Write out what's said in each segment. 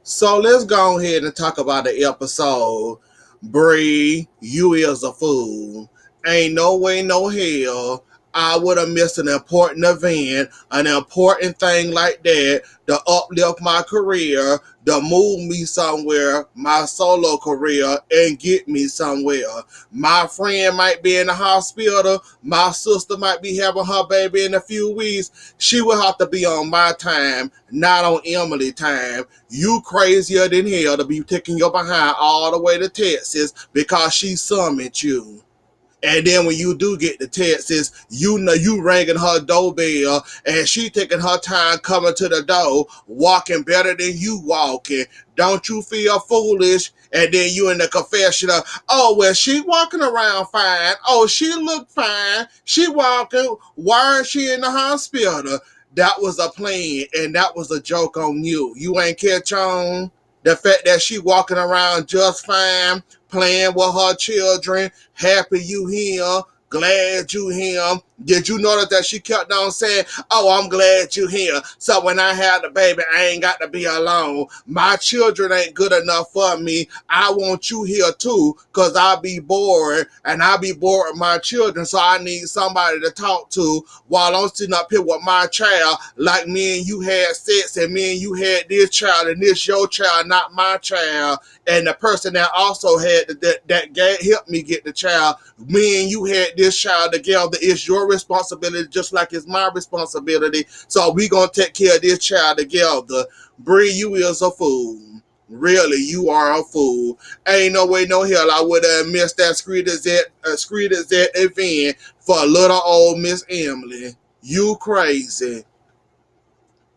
So let's go ahead and talk about the episode. Bree, you is a fool. Ain't no way, no hell. I would have missed an important event, an important thing like that, to uplift my career, to move me somewhere, my solo career, and get me somewhere. My friend might be in the hospital. My sister might be having her baby in a few weeks. She will have to be on my time, not on Emily time. You crazier than hell to be taking your behind all the way to Texas because she summoned you. And then when you do get to Texas, you know you ringing her doorbell and she taking her time coming to the door, walking better than you walking. Don't you feel foolish? And then you in the confessional, oh, well, she walking around fine. Oh, she look fine. She walking. Why is she in the hospital? That was a plan and that was a joke on you. You ain't catch on? The fact that she walking around just fine, playing with her children, happy you here, glad you here. Did you notice that she kept on saying, oh, I'm glad you here. So when I have the baby, I ain't got to be alone. My children ain't good enough for me. I want you here too, because I'll be bored and I'll be bored with my children. So I need somebody to talk to while I'm sitting up here with my child, like me and you had sex and me and you had this child and this your child, not my child. And the person that also had that helped me get the child, me and you had this child together. It's your responsibility just like it's my responsibility. So we gonna take care of this child together. Bree, you is a fool. Really, you are a fool. Ain't no way, no hell I would have missed that Screed event for little old Miss Emily. You crazy.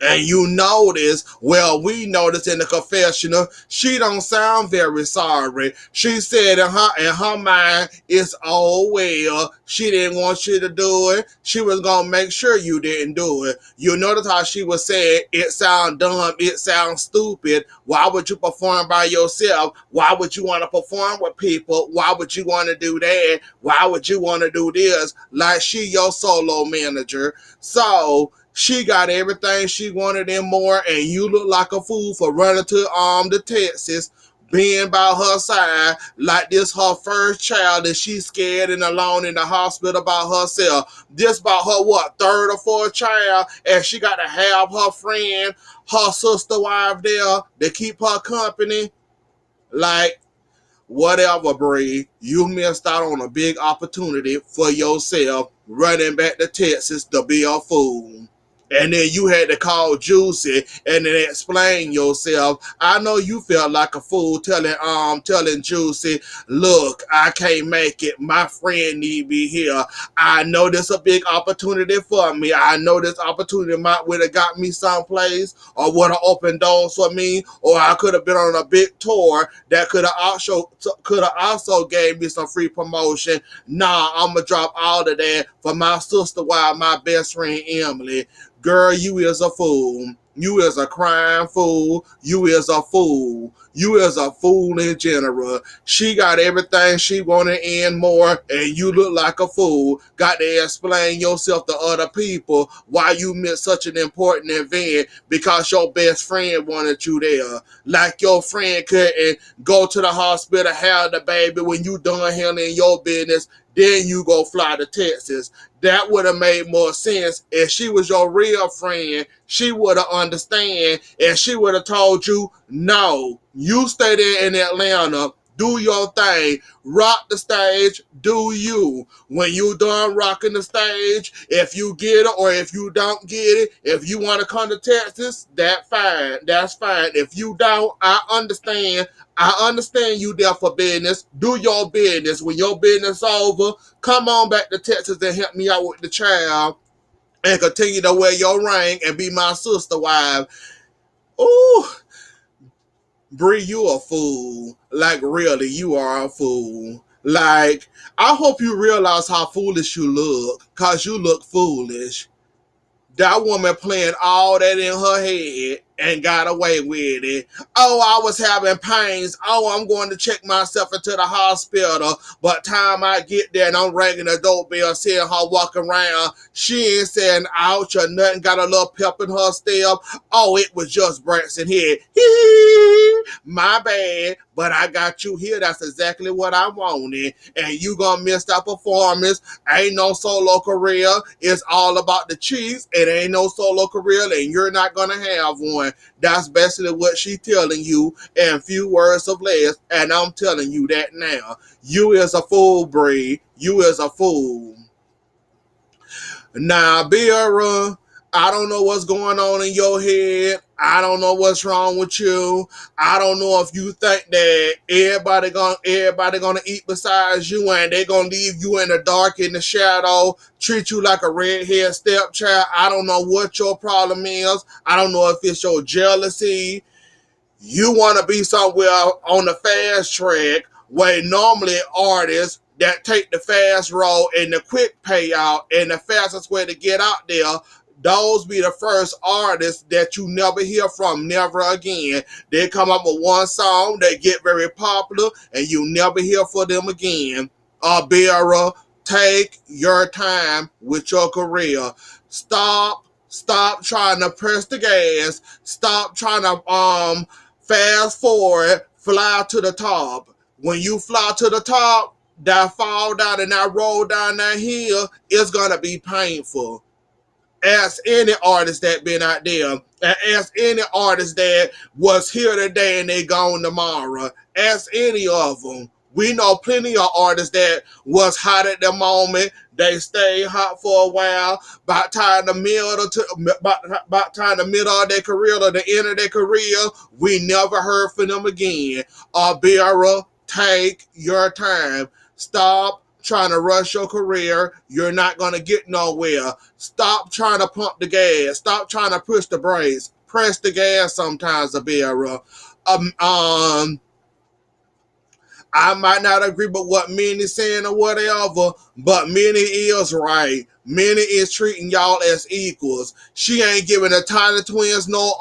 And you notice, well, we noticed in the confessional, she don't sound very sorry. She said in her mind, it's oh well. She didn't want you to do it. She was gonna make sure you didn't do it. You notice how she was saying it sound dumb, it sounds stupid. Why would you perform by yourself? Why would you want to perform with people? Why would you want to do that? Why would you want to do this? Like she your solo manager. So she got everything she wanted and more, and you look like a fool for running to Texas, being by her side like this her first child, and she's scared and alone in the hospital by herself. This about her what, third or fourth child, and she got to have her friend, her sister wife there to keep her company. Like, whatever, Bree, you missed out on a big opportunity for yourself running back to Texas to be a fool. And then you had to call Juicy and then explain yourself. I know you felt like a fool telling Juicy, look, I can't make it. My friend need me here. I know this a big opportunity for me. I know this opportunity might would have got me someplace or would have opened doors for me, or I could have been on a big tour that could have also gave me some free promotion. Nah, I'ma drop all of that for my sister while my best friend Emily. Girl, you is a fool. You is a crying fool. You is a fool. You is a fool in general. She got everything she wanted and more, and you look like a fool. Got to explain yourself to other people why you missed such an important event because your best friend wanted you there. Like your friend couldn't go to the hospital, have the baby when you done handling your business, then you go fly to Texas. That would have made more sense if she was your real friend. She would have understand and she would have told you, no, you stay there in Atlanta, do your thing, rock the stage, do you. When you done rocking the stage, if you get it or if you don't get it, if you want to come to Texas, that's fine. If you don't, I understand you there for business. Do your business. When your business over, come on back to Texas and help me out with the child and continue to wear your ring and be my sister wife. Ooh, Bree, you a fool. Like, really, you are a fool. Like, I hope you realize how foolish you look, because you look foolish. That woman playing all that in her head and got away with it. Oh, I was having pains. Oh, I'm going to check myself into the hospital. But time I get there and I'm ringing the doorbell, seeing her walking around, she ain't saying ouch or nothing. Got a little pep in her step. Oh, it was just Branson here. Hee hee. My bad, but I got you here. That's exactly what I wanted. And you gonna miss that performance. Ain't no solo career. It's all about the cheese. It ain't no solo career, and you're not gonna have one. That's basically what she telling you in few words of less. And I'm telling you that now. You is a fool, Bree. You is a fool. Now, Biera, I don't know what's going on in your head. I don't know what's wrong with you. I don't know if you think that everybody gonna eat besides you and they gonna leave you in the dark in the shadow, treat you like a redhead stepchild. I don't know what your problem is. I don't know if it's your jealousy. You want to be somewhere on the fast track where normally artists that take the fast road and the quick payout and the fastest way to get out there, those be the first artists that you never hear from never again. They come up with one song, they get very popular, and you never hear from them again. Bearer, take your time with your career. Stop trying to press the gas. Stop trying to fast forward, fly to the top. When you fly to the top, that fall down and that roll down that hill is gonna be painful. Ask any artist that been out there, and ask any artist that was here today and they gone tomorrow. Ask any of them. We know plenty of artists that was hot at the moment. They stayed hot for a while. By time the middle of their career or the end of their career, we never heard from them again. Bearer, take your time. Stop trying to rush your career. You're not going to get nowhere. Stop trying to pump the gas. Stop trying to push the brakes. Press the gas sometimes, Bearer. Um, um, I might not agree with what Minnie saying or whatever, but Minnie is right. Minnie is treating y'all as equals. She ain't giving the Tiny Twins no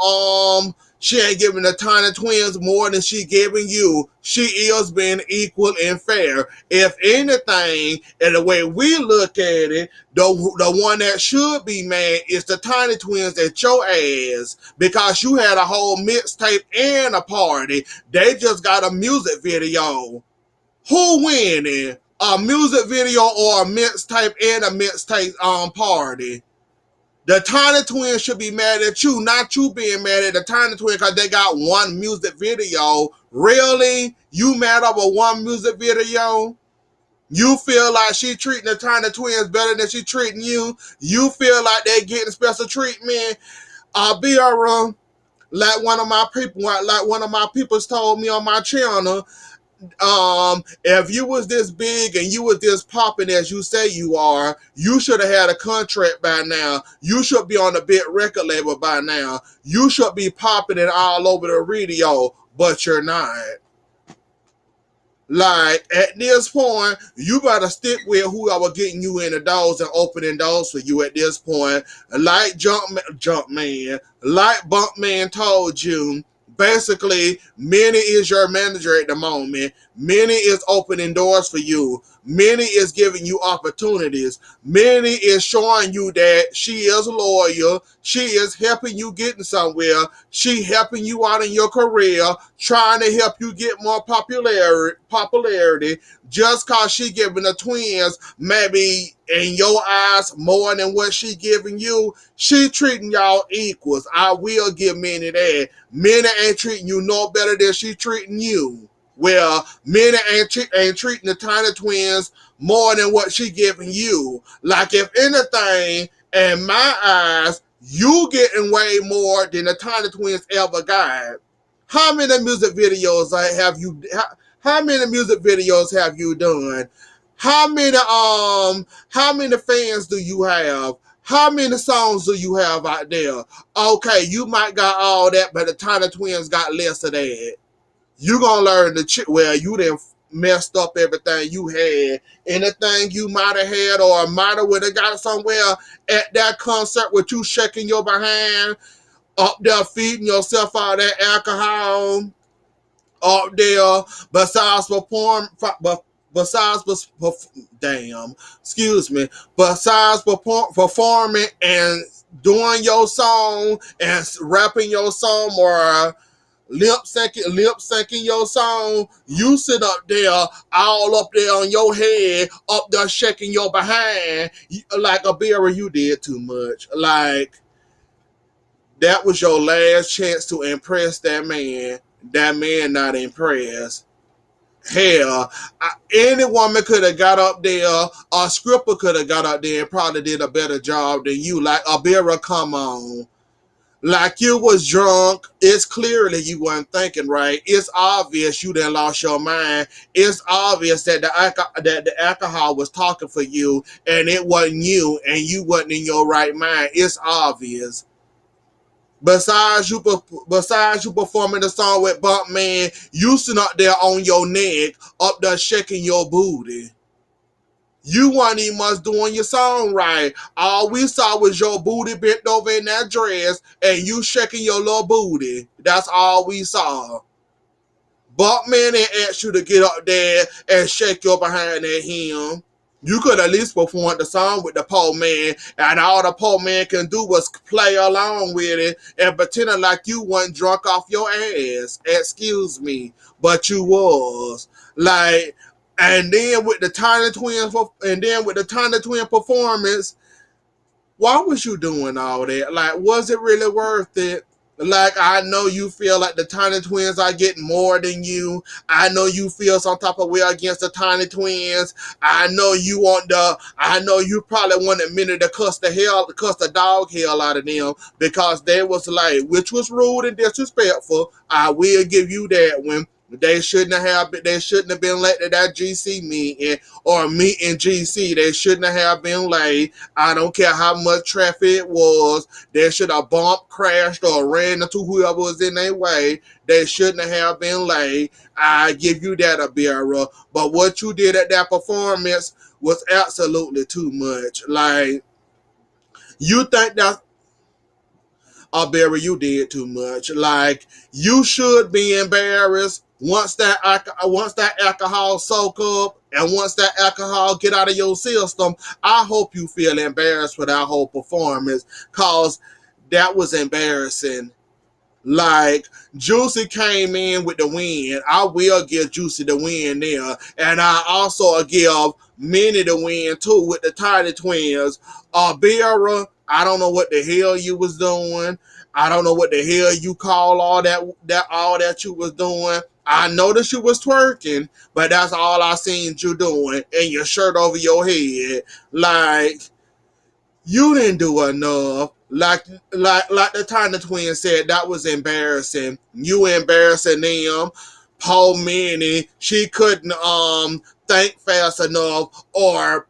she ain't giving the Tiny Twins more than she giving you. She is being equal and fair. If anything, and the way we look at it, the one that should be mad is the Tiny Twins at your ass because you had a whole mixtape and a party. They just got a music video. Who winning? A music video or a mixtape and a mixtape party? The Tiny Twins should be mad at you, not you being mad at the Tiny Twins because they got one music video. Really? You mad over one music video? You feel like she treating the Tiny Twins better than she treating you? You feel like they getting special treatment? I'll be around. Like one of my people told me on my channel, if you was this big and you was this popping as you say you are, you should have had a contract by now. You should be on a big record label by now. You should be popping it all over the radio, but you're not. Like, at this point, you better stick with whoever getting you in the doors and opening doors for you at this point. Like Jumpman, like Bumpman told you, basically, Minnie is your manager at the moment. Minnie is opening doors for you. Minnie is giving you opportunities. Minnie is showing you that she is loyal. She is helping you getting somewhere. She helping you out in your career, trying to help you get more popularity. Just cause she giving the twins maybe in your eyes more than what she giving you, she treating y'all equals. I will give Minnie that. Minnie ain't treating you no better than she treating you. Well, Minnie ain't treating the Tiny Twins more than what she giving you. Like, if anything, in my eyes, you getting way more than the Tiny Twins ever got. How many music videos have you? How many music videos have you done? How many fans do you have? How many songs do you have out there? Okay, you might got all that, but the Tiny Twins got less of that. You gonna learn you done messed up everything you had. Anything you might have had or might have would have got somewhere at that concert with you shaking your behind, up there feeding yourself out of that alcohol, up there besides damn, excuse me, besides performing and doing your song and rapping your song or lip syncing your song. You sit up there, all up there on your head, up there shaking your behind like a bearer. You did too much. Like that was your last chance to impress that man. That man not impressed. Hell, any woman could have got up there, or Scripper could have got up there and probably did a better job than you. Like, Abira, come on. Like, you was drunk. It's clearly you weren't thinking right. It's obvious you done lost your mind. It's obvious that the alcohol was talking for you, and it wasn't you, and you wasn't in your right mind. It's obvious. Besides you performing the song with Bump Man, you sitting up there on your neck, up there shaking your booty. You weren't even much doing your song right. All we saw was your booty bent over in that dress and you shaking your little booty. That's all we saw. Bump Man ain't asked you to get up there and shake your behind at him. You could at least perform the song with the poor man, and all the poor man can do was play along with it and pretending like you wasn't drunk off your ass. Excuse me, but you was. Like, and then with the Tiny Twin performance, why was you doing all that? Like, was it really worth it? Like, I know you feel like the Tiny Twins are getting more than you. I know you feel some type of way against the Tiny Twins. I know you probably want a minute to cuss the dog hell out of them because they was like, which was rude and disrespectful. I will give you that one. They shouldn't have been late to that GC meeting or meeting GC. They shouldn't have been late. I don't care how much traffic it was. They should have bumped, crashed, or ran into whoever was in their way. They shouldn't have been late. I give you that, Abira. But what you did at that performance was absolutely too much. Like, you think that Barry, you did too much. Like, you should be embarrassed once that alcohol soak up and once that alcohol get out of your system. I hope you feel embarrassed for that whole performance, cause that was embarrassing. Like, Juicy came in with the win. I will give Juicy the win there. And I also give Minnie the win too with the Tiny Twins. Biera, I don't know what the hell you was doing. I don't know what the hell you call all that you was doing. I noticed you was twerking, but that's all I seen you doing. And your shirt over your head. Like, you didn't do enough. Like the Tiny Twin said, that was embarrassing. You embarrassing them. Paul Minnie, she couldn't think fast enough, or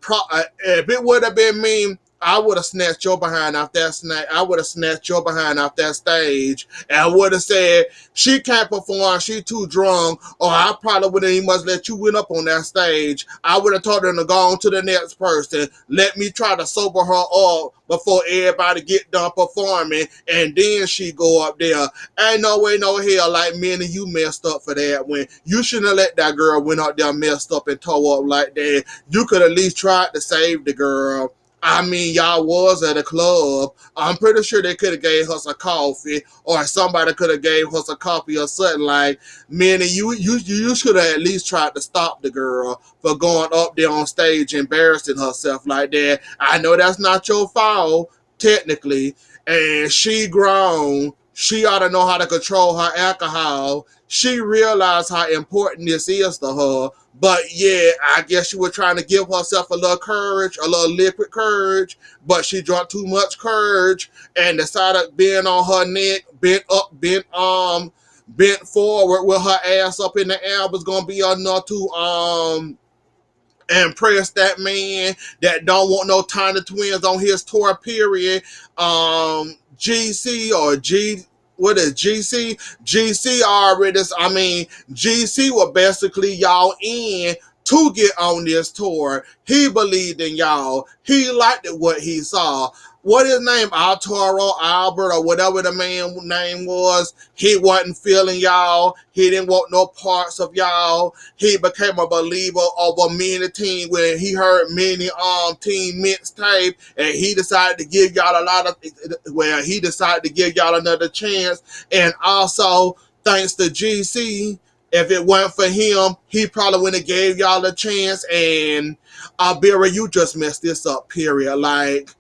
if it would have been me, I would have snatched your behind off that snack. I would have snatched your behind off that stage, and I would have said she can't perform. She too drunk, or I probably wouldn't even much let you win up on that stage. I would have told her to go on to the next person. Let me try to sober her up before everybody get done performing, and then she go up there. Ain't no way, no hell, like me and you messed up for that when you shouldn't have let that girl went out there messed up and tore up like that. You could at least try to save the girl. I mean, y'all was at a club. I'm pretty sure they could have gave her some coffee, or somebody could have gave her some coffee or something. Like, man, you should have at least tried to stop the girl for going up there on stage embarrassing herself like that. I know that's not your fault, technically, and she grown. She ought to know how to control her alcohol. She realized how important this is to her. But yeah, I guess she was trying to give herself a little courage, a little liquid courage, but she drank too much courage and decided being on her neck, bent forward with her ass up in the air was gonna be enough to and press that man that don't want no Tiny Twins on his tour, period. GC or G, what is GC? GC already, I mean, GC was basically y'all in to get on this tour. He believed in y'all. He liked it, what he saw. What his name? Arturo Albert or whatever the man name was. He wasn't feeling y'all. He didn't want no parts of y'all. He became a believer of a mini team when he heard many team mixtape, and he decided to give y'all a lot of he decided to give y'all another chance. And also thanks to GC. If it weren't for him, he probably wouldn't have gave y'all a chance. And Albira, you just messed this up, period. Like,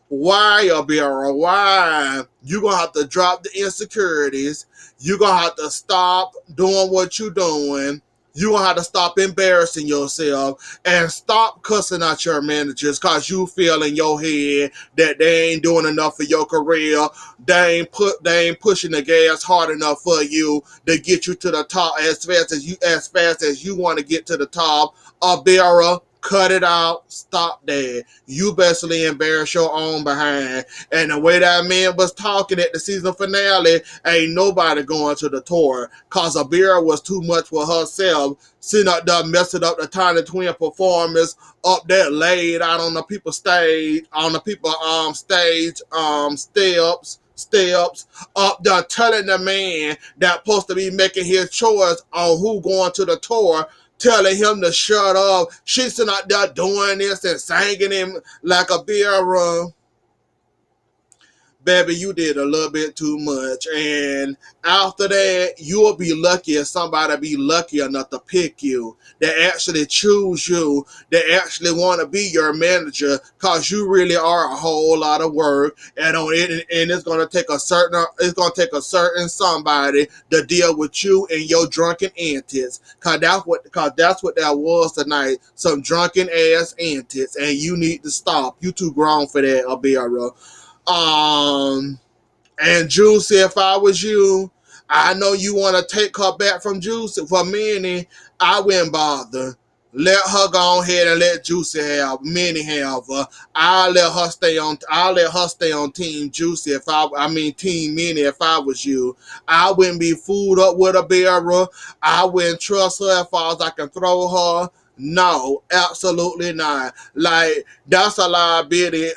why, Albira? Why? You gonna have to drop the insecurities. You gonna have to stop doing what you doing. You gonna have to stop embarrassing yourself and stop cussing out your managers cause you feel in your head that they ain't doing enough for your career. They ain't pushing the gas hard enough for you to get you to the top as fast as you want to get to the top. Albira, cut it out. Stop that. You basically embarrass your own behind. And the way that man was talking at the season finale, ain't nobody going to the tour. Cause Abira was too much for herself. Sitting up there messing up the Tiny Twin performance up there laid out on the people stage, on the people stage, steps up there telling the man that supposed to be making his choice on who going to the tour, telling him to shut up. She's not there doing this and singing him like a beer run. Baby, you did a little bit too much. And after that, you'll be lucky if somebody be lucky enough to pick you, that actually choose you, that actually want to be your manager, because you really are a whole lot of work. And it's gonna take a certain somebody to deal with you and your drunken antics. Cause that's what that was tonight. Some drunken ass antics. And you need to stop. You too grown for that, Abira. Um, and Juicy, if I was you, I know you want to take her back from Juicy. For Minnie, I wouldn't bother. Let her go ahead and let Juicy have Minnie have her. I'll let her stay on Team Juicy I mean Team Minnie if I was you. I wouldn't be fooled up with a bearer. I wouldn't trust her as far as I can throw her. No, absolutely not. Like, that's a liability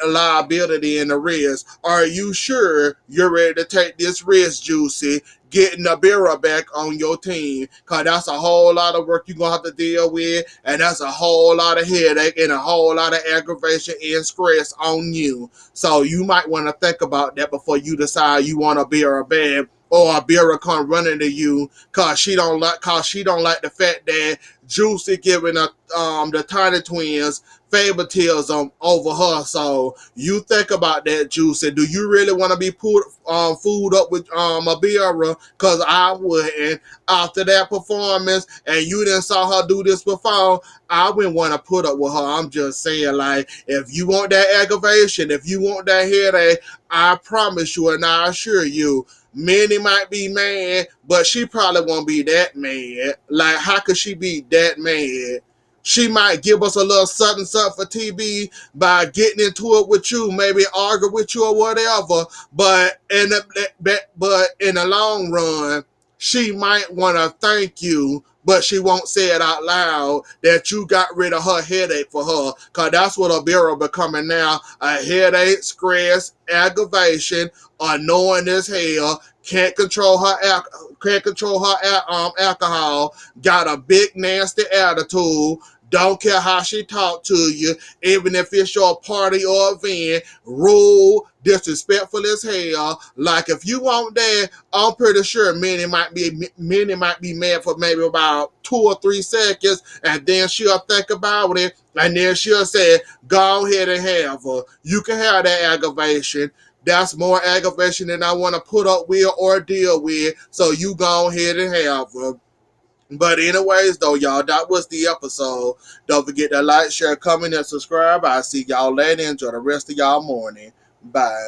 in the risk. Are you sure you're ready to take this risk, Juicy? Getting the Bira back on your team. Cause that's a whole lot of work you're gonna have to deal with, and that's a whole lot of headache and a whole lot of aggravation and stress on you. So you might want to think about that before you decide you want a Bira back, or a Bira come running to you cause she don't like the fact that Juicy giving the Tiny Twins favoritism over her. So you think about that, Juicy. Do you really want to be fooled up with Abira? Cause I wouldn't. After that performance, and you didn't saw her do this before, I wouldn't want to put up with her. I'm just saying, like, if you want that aggravation, if you want that headache, I promise you and I assure you, Minnie might be mad, but she probably won't be that mad. Like, how could she be that mad? She might give us a little something for TV by getting into it with you, maybe argue with you or whatever. But in the long run, she might want to thank you, but she won't say it out loud that you got rid of her headache for her. Cause that's what Abira becoming now: a headache, stress, aggravation, annoying as hell. Can't control her alcohol. Got a big nasty attitude. Don't care how she talk to you, even if it's your party or event. Rude, disrespectful as hell. Like, if you want that, I'm pretty sure Minnie might be mad for maybe about 2 or 3 seconds, and then she'll think about it, and then she'll say, "Go ahead and have her. You can have that aggravation." That's more aggravation than I want to put up with or deal with. So you go ahead and have her. But anyways, though, y'all, that was the episode. Don't forget to like, share, comment, and subscribe. I'll see y'all later. Enjoy the rest of y'all morning. Bye.